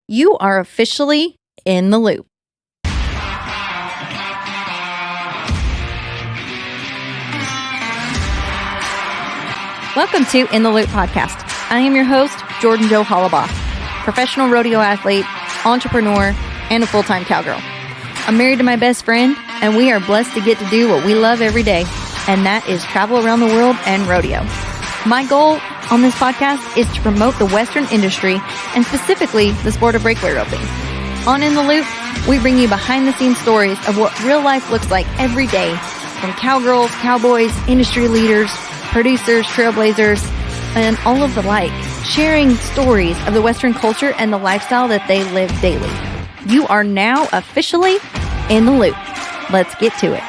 You are officially in the loop. Welcome to In the Loop podcast. I am your host, Jordan Jo Hollabaugh, professional rodeo athlete, entrepreneur, and a full-time cowgirl. I'm married to my best friend, and we are blessed to get to do what we love every day, and that is travel around the world and rodeo. My goal on this podcast is to promote the Western industry and specifically the sport of breakaway roping. On In the Loop, we bring you behind-the-scenes stories of what real life looks like every day from cowgirls, cowboys, industry leaders, producers, trailblazers, and all of the like, sharing stories of the Western culture and the lifestyle that they live daily. You are now officially in the loop. Let's get to it.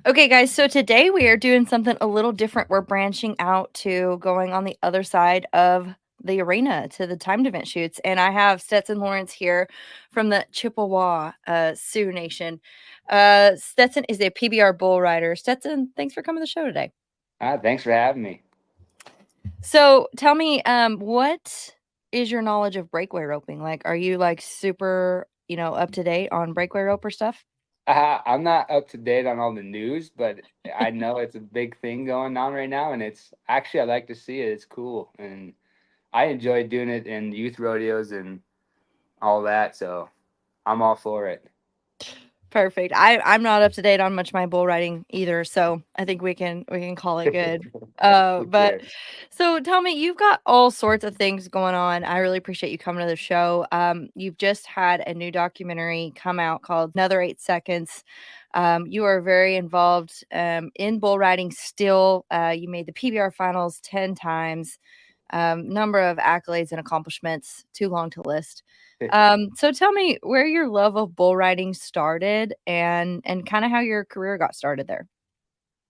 Okay, guys, so today we are doing something a little different. We're branching out to going on the other side of the arena to the timed event shoots. And I have Stetson Lawrence here from the Chippewa Sioux Nation. Stetson is a PBR bull rider. Stetson, thanks for coming to the show today. Thanks for having me. So tell me, what is your knowledge of breakaway roping? Like, are you like super, up to date on breakaway roper stuff? I'm not up to date on all the news, but I know it's a big thing going on right now, and it's actually I like to see it. It's cool, and I enjoy doing it in youth rodeos and all that. So I'm all for it. Perfect. I'm not up to date on much of my bull riding either, so I think we can call it good. But so tell me, you've got all sorts of things going on. I really appreciate you coming to the show. You've just had a new documentary come out called Another 8 Seconds. You are very involved in bull riding still. You made the PBR finals 10 times. Number of accolades and accomplishments, too long to list. So tell me where your love of bull riding started and kind of how your career got started there.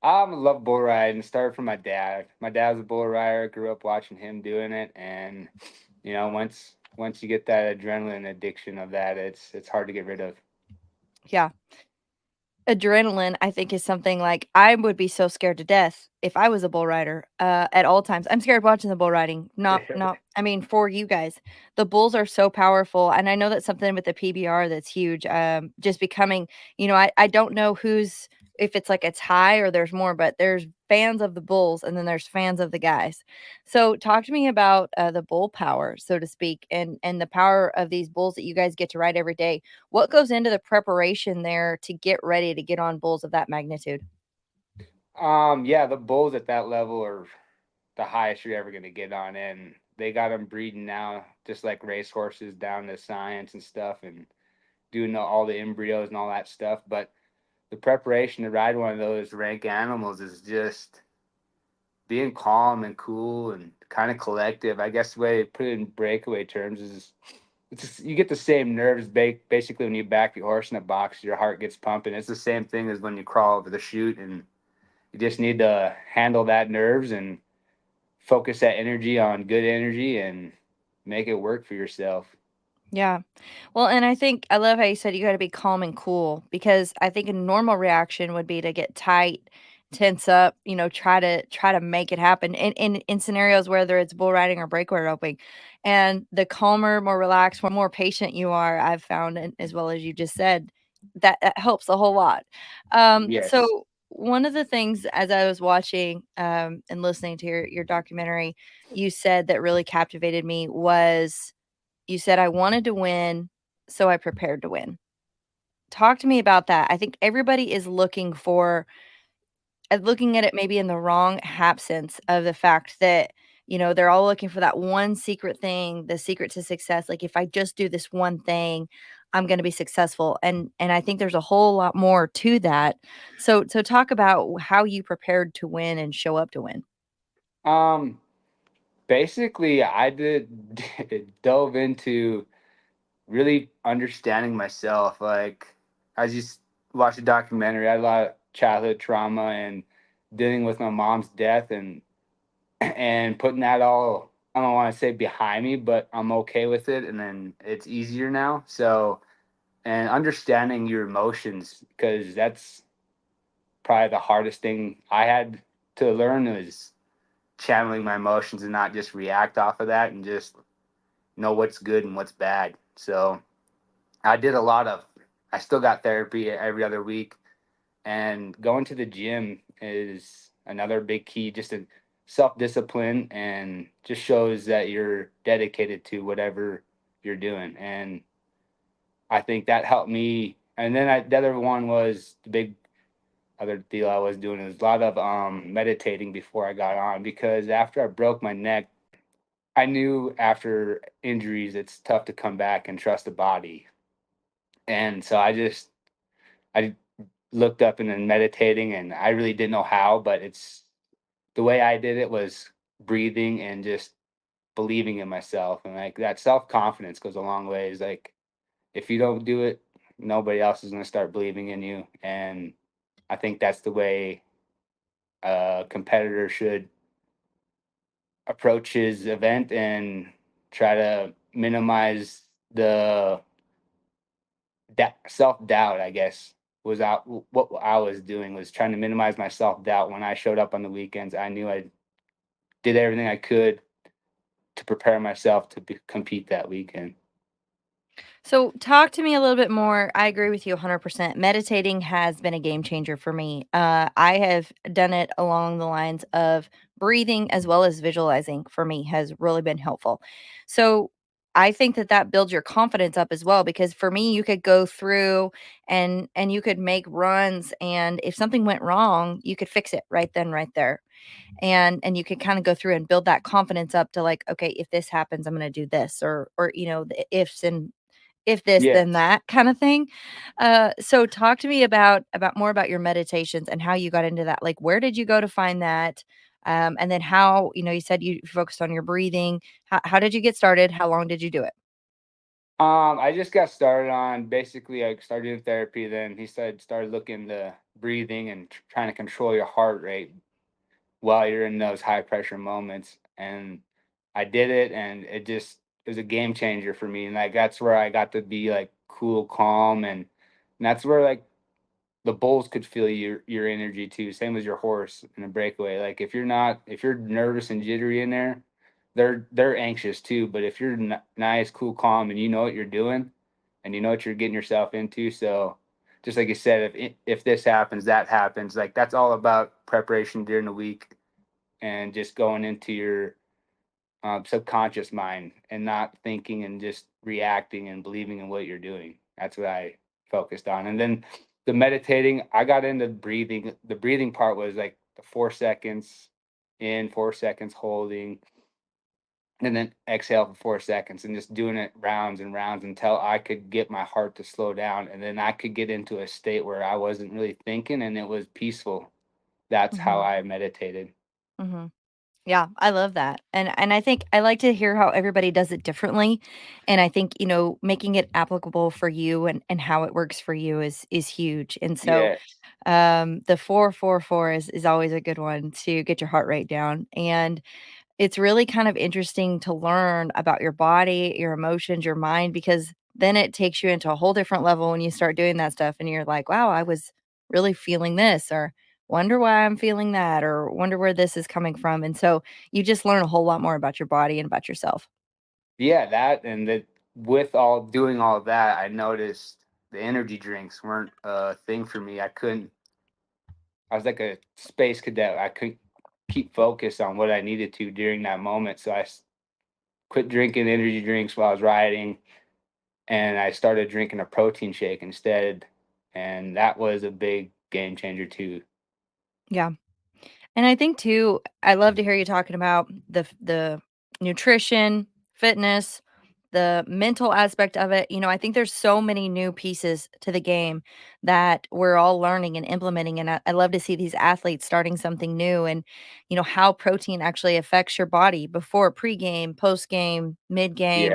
I love bull riding. Started from my dad. My dad was a bull rider. Grew up watching him doing it, and once you get that adrenaline addiction of that, it's hard to get rid of. Yeah. Adrenaline, I think, is something like I would be so scared to death if I was a bull rider at all times. I'm scared watching the bull riding. I mean, for you guys, the bulls are so powerful. And I know that's something with the PBR that's huge. Just becoming, I don't know if it's like a tie or there's more, but there's fans of the bulls and then there's fans of the guys. So talk to me about the bull power, so to speak, and the power of these bulls that you guys get to ride every day. What goes into the preparation there to get ready to get on bulls of that magnitude? Yeah, the bulls at that level are the highest you're ever gonna get on, and they got them breeding now, just like racehorses, down to science and stuff, and doing all the embryos and all that stuff. But the preparation to ride one of those rank animals is just being calm and cool and kind of collective. I guess the way to put it in breakaway terms is it's just, you get the same nerves basically when you back your horse in a box, your heart gets pumping. It's the same thing as when you crawl over the chute, and you just need to handle that nerves and focus that energy on good energy and make it work for yourself. Yeah. Well, and I think I love how you said you got to be calm and cool because I think a normal reaction would be to get tight, tense up, try to make it happen in scenarios whether it's bull riding or breakaway roping. And the calmer, more relaxed, more patient you are, I've found, and as well as you just said, that helps a whole lot. Yes. So one of the things as I was watching and listening to your documentary, you said that really captivated me was you said, "I wanted to win, so I prepared to win." Talk to me about that. I think everybody is looking at it maybe in the wrong sense of the fact that, they're all looking for that one secret thing, the secret to success. Like, if I just do this one thing, I'm gonna be successful, and I think there's a whole lot more to that. So talk about how you prepared to win and show up to win. Um, Basically, I did dove into really understanding myself. Like, as you watch the documentary, I had a lot of childhood trauma and dealing with my mom's death, and putting that all, I don't want to say behind me, but I'm okay with it, and then it's easier now. So, and understanding your emotions, because that's probably the hardest thing I had to learn is channeling my emotions and not just react off of that and just know what's good and what's bad. So I did a lot of, I still got therapy every other week, and going to the gym is another big key, just a self discipline, and just shows that you're dedicated to whatever you're doing. And I think that helped me. And then the other one was the big other deal I was doing is a lot of meditating before I got on, because after I broke my neck, I knew after injuries it's tough to come back and trust the body. And so I looked up and then meditating, and I really didn't know how, but it's the way I did it was breathing and just believing in myself, and like that self-confidence goes a long ways. Like if you don't do it, nobody else is going to start believing in you. And I think that's the way a competitor should approach his event, and try to minimize the self-doubt, I guess, was out. What I was doing was trying to minimize my self-doubt. When I showed up on the weekends, I knew I did everything I could to prepare myself to compete that weekend. So, talk to me a little bit more. I agree with you 100%. Meditating has been a game changer for me. I have done it along the lines of breathing as well as visualizing for me has really been helpful. So, I think that that builds your confidence up as well because for me you could go through and you could make runs and if something went wrong, you could fix it right then right there. And you could kind of go through and build that confidence up to like okay, if this happens, I'm going to do this or the ifs and if this, then Yes. that kinda thing. So talk to me about more about your meditations and how you got into that. Like, where did you go to find that? And then how you said you focused on your breathing. How did you get started? How long did you do it? I just got started on, basically I started doing therapy. Then he said started looking the breathing and trying to control your heart rate while you're in those high pressure moments. And I did it, and it was a game changer for me. And like that's where I got to be like cool, calm, and that's where like the bulls could feel your energy too. Same as your horse in a breakaway. Like if you're nervous and jittery in there, they're anxious too. But if you're nice, cool, calm, and you know what you're doing, and you know what you're getting yourself into, so just like you said, if this happens, that happens. Like that's all about preparation during the week, and just going into your subconscious mind and not thinking and just reacting and believing in what you're doing. That's what I focused on. And then the meditating, I got into breathing. The breathing part was like the 4 seconds in, 4 seconds holding, and then exhale for 4 seconds, and just doing it rounds and rounds until I could get my heart to slow down. And then I could get into a state where I wasn't really thinking and it was peaceful. That's how Mhm, I meditated. mhm. Yeah, I love that, and I think I like to hear how everybody does it differently, and I think, making it applicable for you and how it works for you is huge, and so, Yes. the 4-4-4 is always a good one to get your heart rate down, and it's really kind of interesting to learn about your body, your emotions, your mind, because then it takes you into a whole different level when you start doing that stuff and you're like, wow, I was really feeling this, or wonder why I'm feeling that, or wonder where this is coming from. And so you just learn a whole lot more about your body and about yourself. Yeah, that and that with all doing all of that, I noticed the energy drinks weren't a thing for me. I was like a space cadet. I couldn't keep focus on what I needed to during that moment. So quit drinking energy drinks while I was riding, and I started drinking a protein shake instead. And that was a big game changer too. Yeah. And I think too, I love to hear you talking about the nutrition, fitness, the mental aspect of it. I think there's so many new pieces to the game that we're all learning and implementing. And I love to see these athletes starting something new and, how protein actually affects your body before pregame, postgame, mid-game.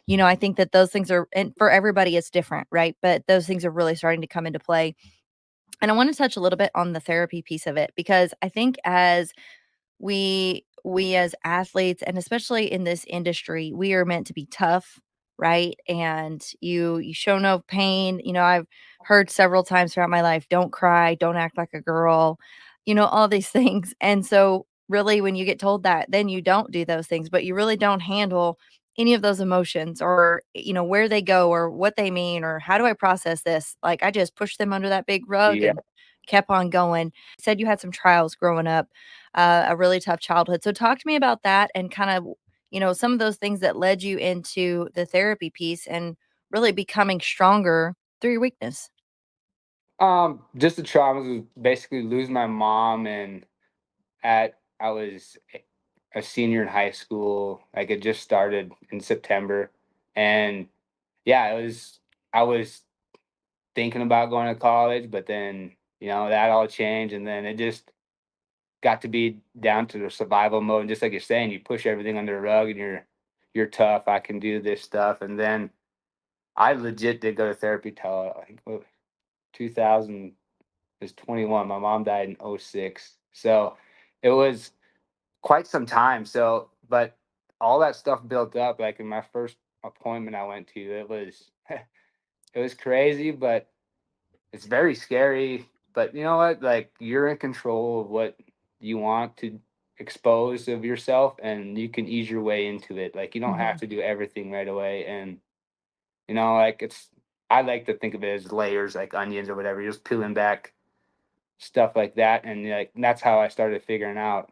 Yes. I think that those things are, and for everybody, it's different, right? But those things are really starting to come into play. And I want to touch a little bit on the therapy piece of it because I think as we as athletes and especially in this industry, we are meant to be tough, right? And you show no pain. I've heard several times throughout my life, don't cry, don't act like a girl. all these things. And so really when you get told that, then you don't do those things, but you really don't handle any of those emotions or, where they go or what they mean or how do I process this? Like I just pushed them under that big rug Yeah. and kept on going. Said you had some trials growing up, a really tough childhood. So talk to me about that and kind of, some of those things that led you into the therapy piece and really becoming stronger through your weakness. Just the traumas was basically losing my mom, and I was a senior in high school. Like it just started in September, and yeah, I was thinking about going to college, but then that all changed, and then it just got to be down to the survival mode. And just like you're saying, you push everything under the rug, and you're tough. I can do this stuff, and then I legit did go to therapy till I think 2000 was 21. My mom died in '06, so it was quite some time. So, but all that stuff built up. Like in my first appointment I went to, it was it was crazy, but it's very scary. But you know what? Like you're in control of what you want to expose of yourself, and you can ease your way into it. Like you don't have Mhm. to do everything right away. And like I like to think of it as layers, like onions or whatever. You're just peeling back stuff like that, and like that's how I started figuring out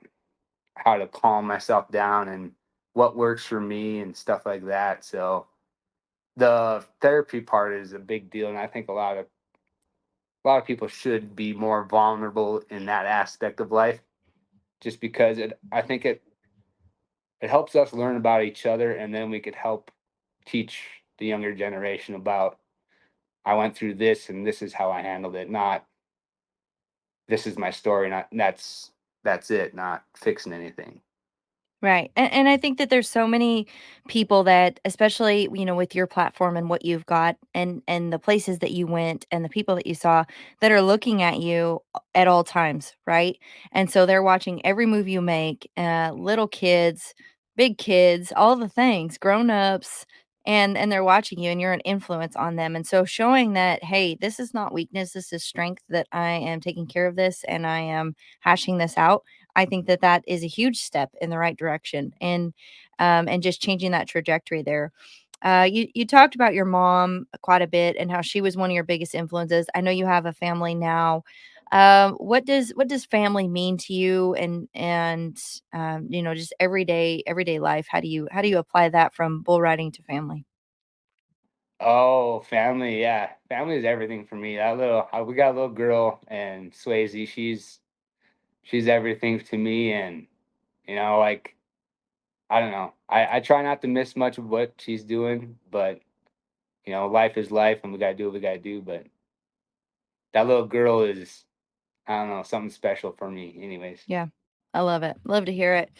how to calm myself down and what works for me and stuff like that. So the therapy part is a big deal, and I think a lot of people should be more vulnerable in that aspect of life, just because I think it helps us learn about each other, and then we could help teach the younger generation about I went through this and this is how I handled it, not this is my story, not that's it, not fixing anything. Right. And I think that there's so many people that, especially, with your platform and what you've got and the places that you went and the people that you saw that are looking at you at all times, right? And so they're watching every move you make, little kids, big kids, all the things, grown-ups, and they're watching you and you're an influence on them. And so showing that, hey, this is not weakness, this is strength that I am taking care of this and I am hashing this out. I think that that is a huge step in the right direction and just changing that trajectory there. You talked about your mom quite a bit and how she was one of your biggest influences. I know you have a family now. What does family mean to you and just everyday life? How do you apply that from bull riding to family? Oh, family, yeah. Family is everything for me. We got a little girl, and Swayze, she's everything to me. And like I don't know, I try not to miss much of what she's doing, but life is life, and we gotta do what we gotta do. But that little girl is, I don't know, something special for me, anyways. Yeah, I love it. Love to hear it.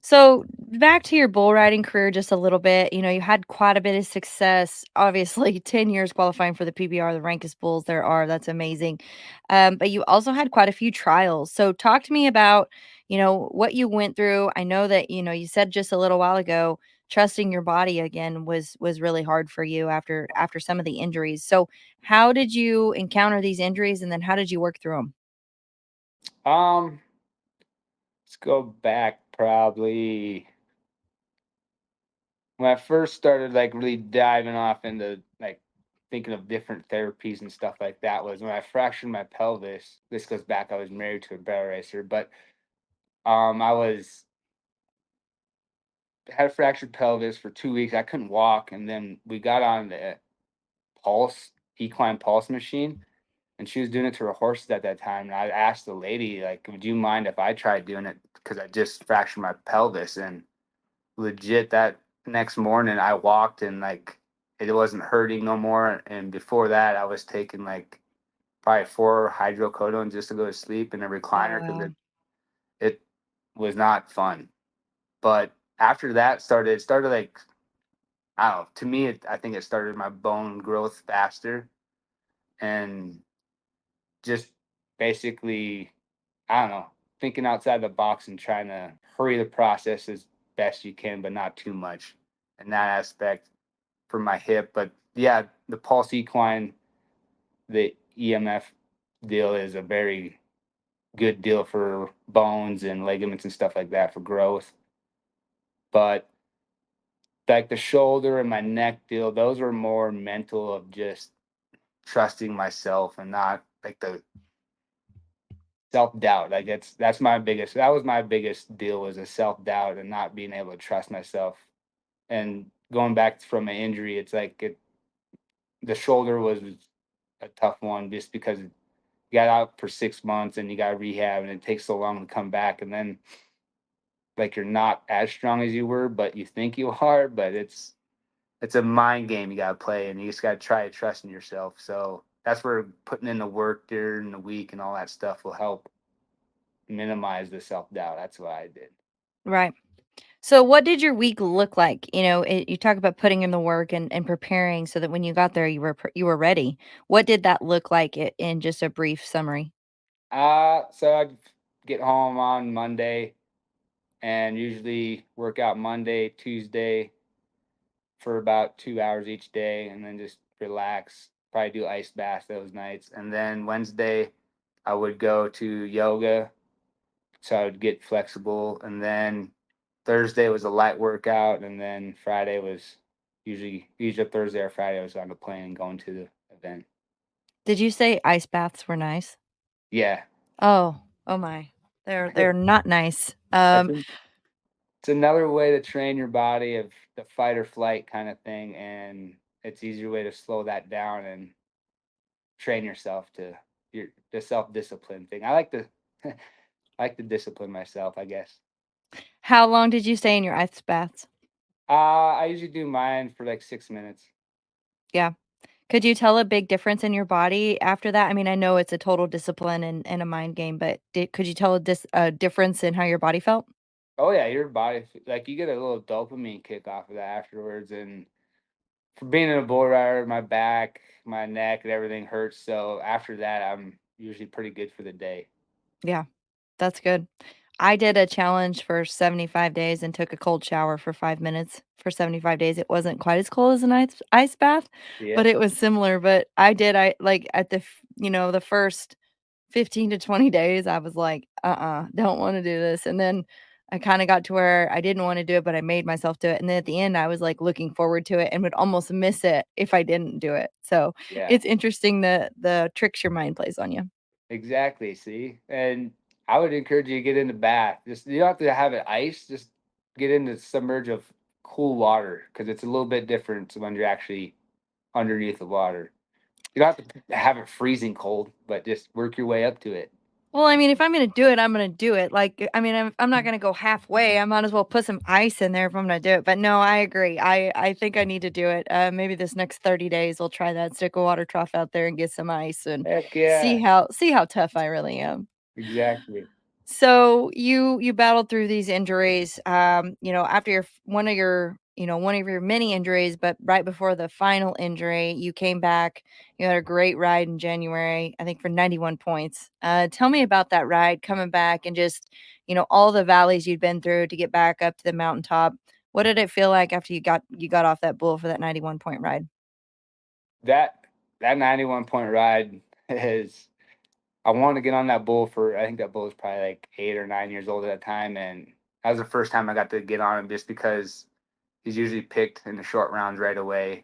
So back to your bull riding career just a little bit. You had quite a bit of success. Obviously, 10 years qualifying for the PBR, the rankest bulls there are. That's amazing. But you also had quite a few trials. So talk to me about, what you went through. I know that, you said just a little while ago, trusting your body again was really hard for you after some of the injuries. So how did you encounter these injuries and then how did you work through them? Um, let's go back probably when I first started like really diving off into like thinking of different therapies and stuff like that was when I fractured my pelvis. This goes back, I was married to a barrel racer, but I was had a fractured pelvis for 2 weeks. I couldn't walk, and then we got on the pulse equine pulse machine, and she was doing it to her horses at that time. And I asked the lady, like, "Would you mind if I tried doing it?" Because I just fractured my pelvis, and legit that next morning I walked and like it wasn't hurting no more. And before that, I was taking like probably 4 hydrocodone just to go to sleep in a Oh, recliner because wow. it was not fun. But after that it started like I don't know. To me, I think it started my bone growth faster and just basically, I don't know, thinking outside the box and trying to hurry the process as best you can, but not too much in that aspect for my hip. But yeah, the pulse equine, the EMF deal is a very good deal for bones and ligaments and stuff like that for growth. But like the shoulder and my neck deal, those were more mental of just trusting myself and not like the self-doubt. Like that was my biggest deal, was a self-doubt and not being able to trust myself. And going back from an injury, it's like the shoulder was a tough one just because you got out for 6 months and you got rehab and it takes so long to come back, and then like you're not as strong as you were, but you think you are, but it's a mind game you gotta play, and you just gotta try to trust in yourself. So that's where putting in the work during the week and all that stuff will help minimize the self doubt. That's what I did. Right. So what did your week look like? You talk about putting in the work and preparing so that when you got there, you were ready. What did that look like in just a brief summary? So I'd get home on Monday and usually work out Monday, Tuesday for about 2 hours each day, and then just relax. Probably do ice baths those nights, and then Wednesday I would go to yoga, so I would get flexible, and then Thursday was a light workout, and then Friday was usually Thursday or Friday I was on the plane and going to the event. Did you say ice baths were nice? Yeah, Oh, oh my. They're not nice. that's it's another way to train your body of the fight or flight kind of thing, and it's easier way to slow that down and train yourself to the self discipline thing. I like to I like to discipline myself, I guess. How long did you stay in your ice baths? I usually do mine for like 6 minutes. Yeah. Could you tell a big difference in your body after that? I mean, I know it's a total discipline and a mind game, but could you tell a difference in how your body felt? Oh yeah, your body like you get a little dopamine kick off of that afterwards, and for being in a bull rider, my back, my neck, and everything hurts. So after that, I'm usually pretty good for the day. Yeah, that's good. I did a challenge for 75 days and took a cold shower for 5 minutes for 75 days. It wasn't quite as cold as an ice bath, Yeah, but it was similar, but I like, at the first 15 to 20 days, I was like, don't wanna do this," and then I kinda got to where I didn't wanna do it, but I made myself do it, and then at the end, I was, like, looking forward to it and would almost miss it if I didn't do it, so yeah. it's interesting the tricks your mind plays on you. Exactly. See, and I would encourage you to get in the bath. Just you don't have to have it ice. Just get into submerge of cool water because it's a little bit different when you're actually underneath the water. You don't have to have it freezing cold, but just work your way up to it. Well, I mean, if I'm gonna do it, I'm gonna do it. Like, I mean, I'm not gonna go halfway. I might as well put some ice in there if I'm gonna do it. But no, I agree. I think I need to do it. Maybe this next 30 days, I'll try that. Stick a water trough out there and get some ice and Heck see yeah! how tough I really am. Exactly. So you battled through these injuries, after one of your many injuries, but right before the final injury, you came back. You had a great ride in January, I think for 91 points. Tell me about that ride, coming back and just, all the valleys you'd been through to get back up to the mountaintop. What did it feel like after you got off that bull for that 91 point ride? That that 91 point ride is. I wanted to get on that bull for. I think that bull was probably like 8 or 9 years old at that time, and that was the first time I got to get on him, just because he's usually picked in the short rounds right away,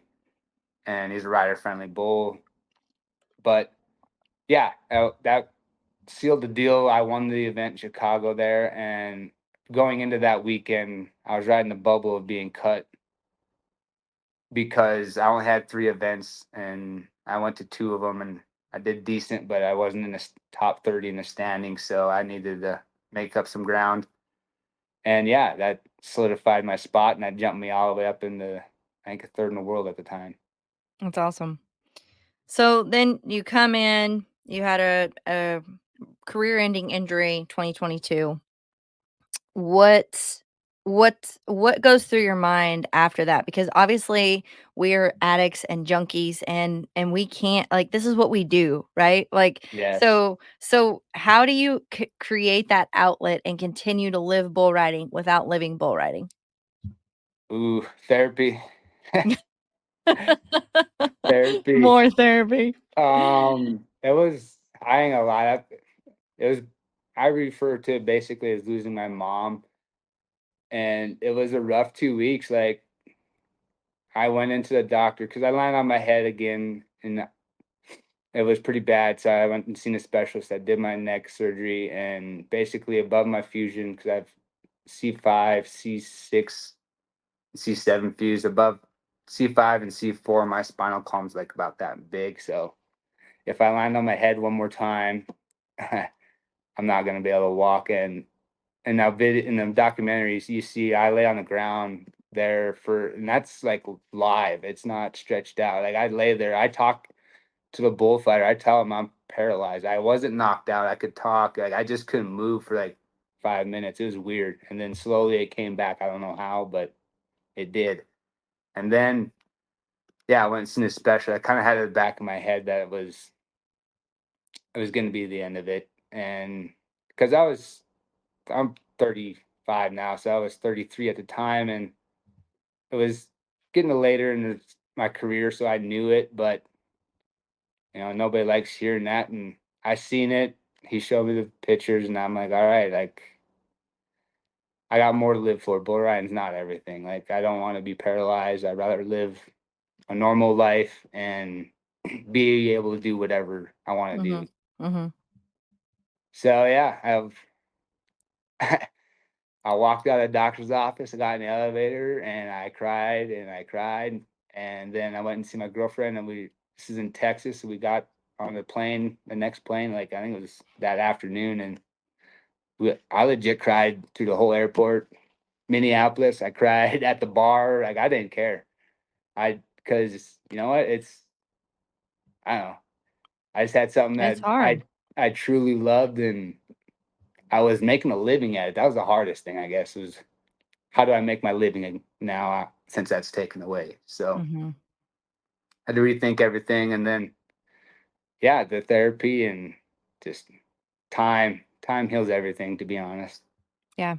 and he's a rider friendly bull. But yeah, that sealed the deal. I won the event in Chicago there, and going into that weekend, I was riding the bubble of being cut because I only had 3 events, and I went to 2 of them, and I did decent, but I wasn't in the top 30 in the standings, so I needed to make up some ground. And yeah, that solidified my spot, and that jumped me all the way up into I think a third in the world at the time. That's awesome. So then you come in, you had a career-ending injury, 2022. What what goes through your mind after that? Because obviously we're addicts and junkies and we can't, like, this is what we do, right? Like, Yes. so how do you create that outlet and continue to live bull riding without living bull riding? Ooh, therapy. Therapy. More therapy. It was I ain't gonna lie, it was I refer to it basically as losing my mom, and it was a rough 2 weeks. Like I went into the doctor because I landed on my head again, and it was pretty bad. So I went and seen a specialist that did my neck surgery, and basically above my fusion because I have C5, C6, C7 fused above C5 and C4. My spinal column's like about that big. So if I land on my head one more time, I'm not gonna be able to walk. And now in the documentaries, you see I lay on the ground there and that's like live. It's not stretched out. Like I lay there. I talk to the bullfighter. I tell him I'm paralyzed. I wasn't knocked out. I could talk. Like I just couldn't move for like 5 minutes. It was weird. And then slowly it came back. I don't know how, but it did. And then yeah, I went and seen a special. I kind of had it in the back of my head that it was going to be the end of it. And because I'm 35 now, so I was 33 at the time, and it was getting later in my career, so I knew it, but nobody likes hearing that. And I seen it. He showed me the pictures, and I'm like, all right, like I got more to live for. Bull riding's not everything. Like I don't want to be paralyzed. I'd rather live a normal life and be able to do whatever I want to Mm-hmm. do. Mm-hmm. So yeah, I walked out of the doctor's office. I got in the elevator and I cried and I cried. And then I went and see my girlfriend, and this is in Texas. So we got on the next plane, like I think it was that afternoon. And I legit cried through the whole airport. Minneapolis, I cried at the bar. Like I didn't care. Because you know what? I don't know. I just had something It's that hard. I truly loved, and I was making a living at it. That was the hardest thing, I guess, was how do I make my living now since that's taken away? So Mm-hmm. I had to rethink everything, and then yeah, the therapy and just time heals everything. To be honest, Yeah.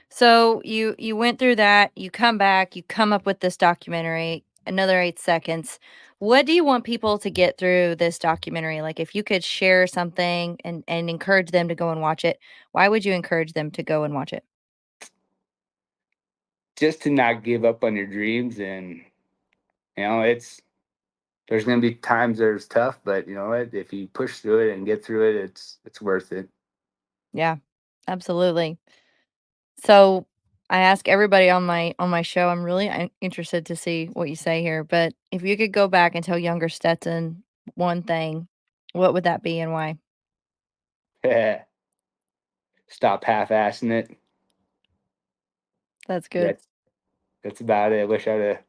So you went through that, you come back, you come up with this documentary, another 8 seconds. What do you want people to get through this documentary? Like if you could share something and encourage them to go and watch it, why would you encourage them to go and watch it? just to not give up on your dreams, and it's there's gonna be times there's tough, but you know what? If you push through it and get through it, it's worth it. Yeah. Absolutely. So I ask everybody on my show, I'm really interested to see what you say here, but if you could go back and tell younger Stetson one thing, what would that be and why? Stop half-assing it. That's good. That's about it. I wish I'd have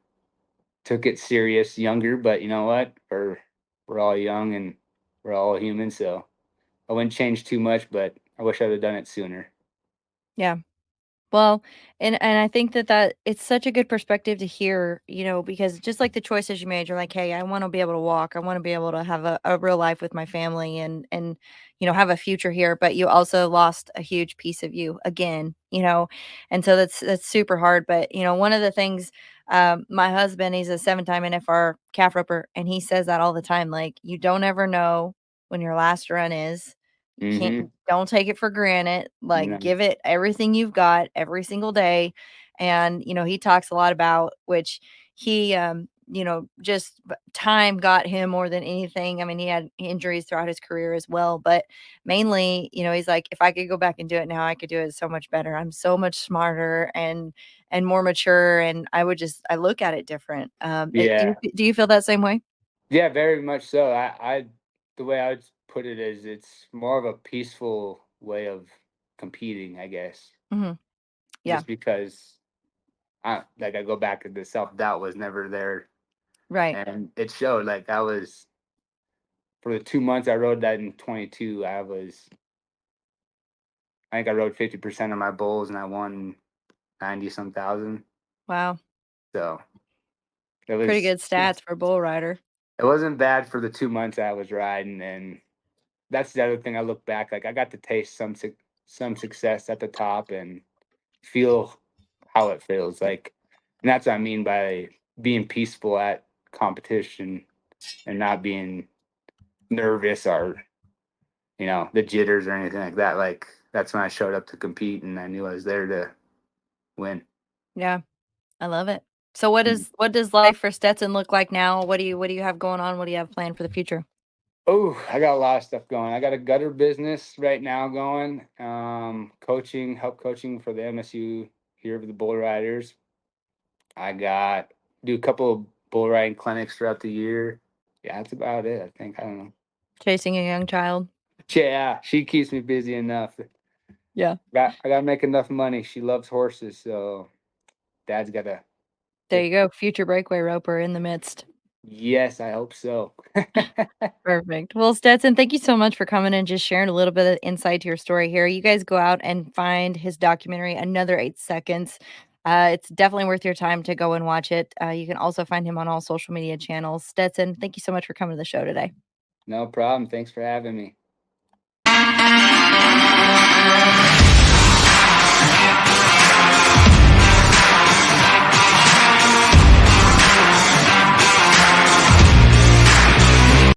took it serious younger, but you know what? We're all young and we're all human, so I wouldn't change too much, but I wish I'd have done it sooner. Yeah. Well, and I think that it's such a good perspective to hear, because just like the choices you made, you're like, "Hey, I wanna be able to walk. I wanna be able to have a real life with my family and, have a future here," but you also lost a huge piece of you again, and so that's super hard, but, one of the things, my husband, he's a seven-time NFR calf roper, and he says that all the time, like, "You don't ever know when your last run is. You can't Mhm. don't take it for granted, You like, know? give it everything you've got every single day, and, he talks a lot about which he, just time got him more than anything. I mean, he had injuries throughout his career as well, but mainly, he's like, "If I could go back and do it now, I could do it so much better. I'm so much smarter and more mature, and I look at it different." Yeah. Do you feel that same way? Yeah, very much so. The way I would put it is it's more of a peaceful way of competing, I guess. Mhm. Yeah, Just because I go back to the self-doubt was never there, right. and it showed. Like I was for the 2 months I rode that in 22, I think I rode 50% of my bulls and I won 90 some thousand. Wow. So it Pretty was good stats for a bull rider. it wasn't bad for the 2 months I was riding. And that's the other thing I look back, like I got to taste some success at the top and feel how it feels like. And that's what I mean by being peaceful at competition and not being nervous or the jitters or anything like that. Like that's when I showed up to compete, and I knew I was there to win. Yeah, I love it. So what does life for Stetson look like now? What do you have going on? What do you have planned for the future? Oh, I got a lot of stuff going. I got a gutter business right now going. Help coaching for the MSU here with the bull riders. I got do a couple of bull riding clinics throughout the year. Yeah, that's about it. I think. I don't know. Chasing a young child. Yeah, she keeps me busy enough. Yeah. I gotta make enough money. She loves horses, so Dad's gotta. There you go. Future breakaway roper in the midst. Yes, I hope so. Perfect. Well, Stetson, thank you so much for coming and just sharing a little bit of insight to your story here. You guys go out and find his documentary, Another 8 Seconds. It's definitely worth your time to go and watch it. You can also find him on all social media channels. Stetson, thank you so much for coming to the show today. No problem. Thanks for having me.